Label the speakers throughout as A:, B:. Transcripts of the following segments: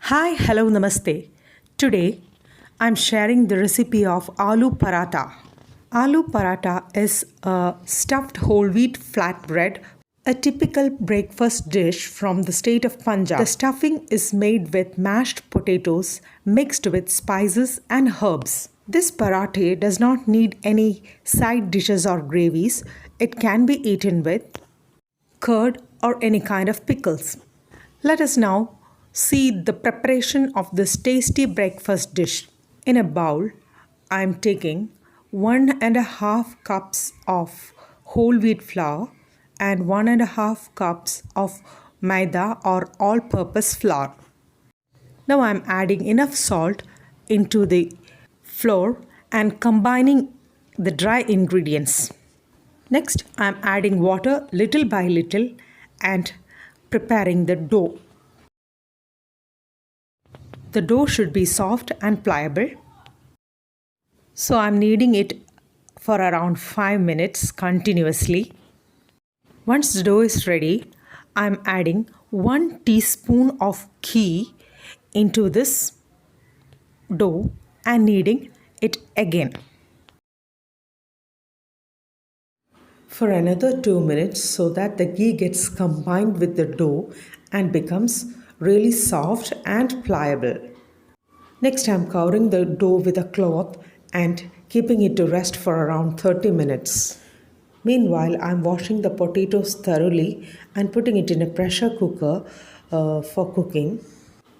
A: Hi, hello, namaste. Today I'm sharing the recipe of aloo paratha. Aloo paratha is a stuffed whole wheat flatbread, a typical breakfast dish from the state of Punjab. The stuffing is made with mashed potatoes mixed with spices and herbs. This paratha does not need any side dishes or gravies. It can be eaten with curd, or any kind of pickles. Let us now see the preparation of this tasty breakfast dish. In a bowl, I am taking 1.5 cups of whole wheat flour and 1.5 cups of maida or all purpose flour. Now I am adding enough salt into the flour and combining the dry ingredients. Next, I am adding water little by little and preparing the dough. The dough should be soft and pliable. So I'm kneading it for around 5 minutes continuously. Once the dough is ready, I'm adding 1 teaspoon of ghee into this dough and kneading it again for another 2 minutes so that the ghee gets combined with the dough and becomes really soft and pliable. Next, I'm covering the dough with a cloth and keeping it to rest for around 30 minutes. Meanwhile, I'm washing the potatoes thoroughly and putting it in a pressure cooker for cooking.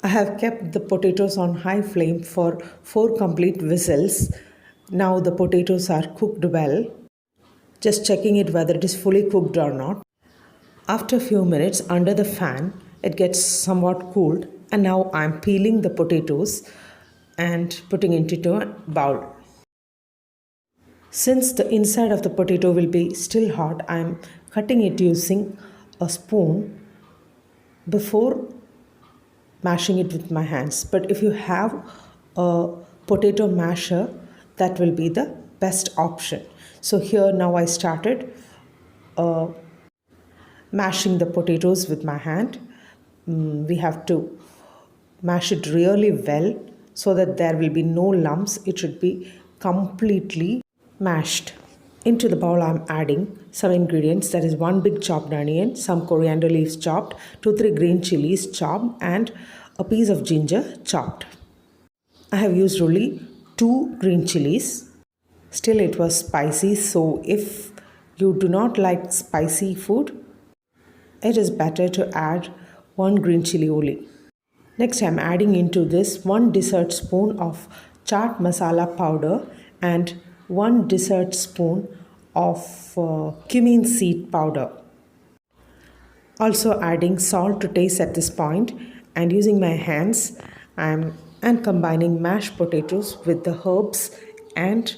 A: I have kept the potatoes on high flame for 4 complete whistles. Now the potatoes are cooked well. Just checking it whether it is fully cooked or not. After a few minutes under the fan, it gets somewhat cooled, and now I'm peeling the potatoes and putting it into a bowl. Since the inside of the potato will be still hot, I'm cutting it using a spoon before mashing it with my hands. But if you have a potato masher, that will be the best option. So here now I started mashing the potatoes with my hand. We have to mash it really well so that there will be no lumps. It should be completely mashed. Into the bowl I'm adding some ingredients, that is 1 big chopped onion, some coriander leaves chopped, 2-3 green chilies chopped, and a piece of ginger chopped. I have used only 2 green chilies. Still it was spicy, so if you do not like spicy food, it is better to add 1 green chili only. Next, I am adding into this 1 dessert spoon of chaat masala powder and 1 dessert spoon of cumin seed powder. Also adding salt to taste at this point, and using my hands and combining mashed potatoes with the herbs and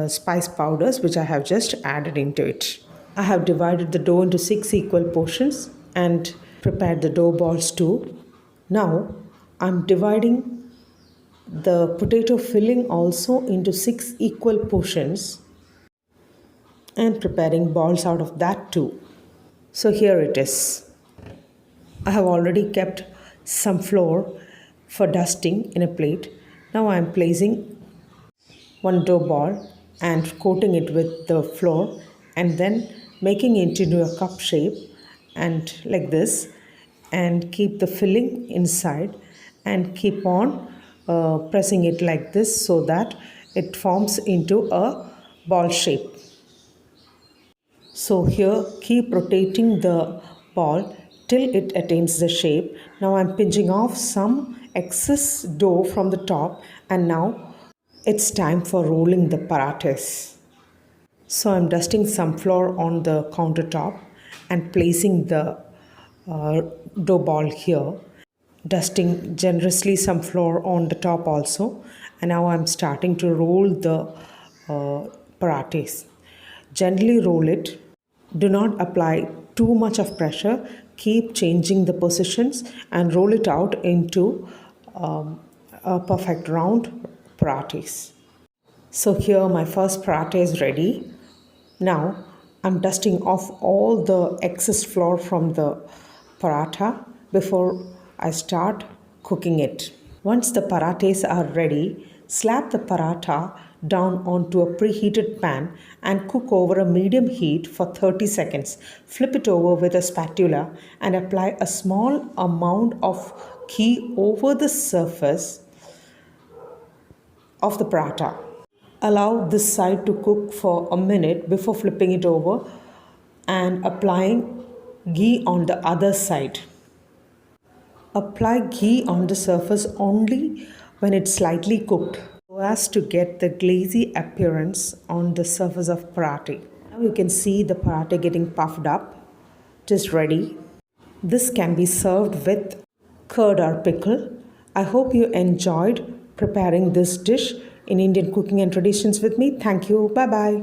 A: spice powders which I have just added into it. I have divided the dough into 6 equal portions and prepared the dough balls too. Now I'm dividing the potato filling also into 6 equal portions and preparing balls out of that too. So here it is. I have already kept some flour for dusting in a plate. Now I am placing one dough ball and coating it with the flour and then making it into a cup shape and like this, and keep the filling inside and keep on pressing it like this so that it forms into a ball shape. So here keep rotating the ball till it attains the shape. Now I'm pinching off some excess dough from the top, and now it's time for rolling the parathas. So I'm dusting some flour on the countertop and placing the dough ball here, dusting generously some flour on the top also, and now I'm starting to roll the parathas. Gently roll it. Do not apply too much of pressure. Keep changing the positions and roll it out into a perfect round parathas. So here my first paratha is ready. Now I'm dusting off all the excess flour from the paratha before I start cooking it. Once the parathas are ready, slap the paratha down onto a preheated pan and cook over a medium heat for 30 seconds. Flip it over with a spatula and apply a small amount of ghee over the surface of the paratha. Allow this side to cook for a minute before flipping it over and applying ghee on the other side. Apply ghee on the surface only when it's slightly cooked so as to get the glazy appearance on the surface of paratha. Now you can see the paratha getting puffed up. It is ready. This can be served with curd or pickle. I hope you enjoyed preparing this dish in Indian Cooking and Traditions with me. Thank you. Bye bye.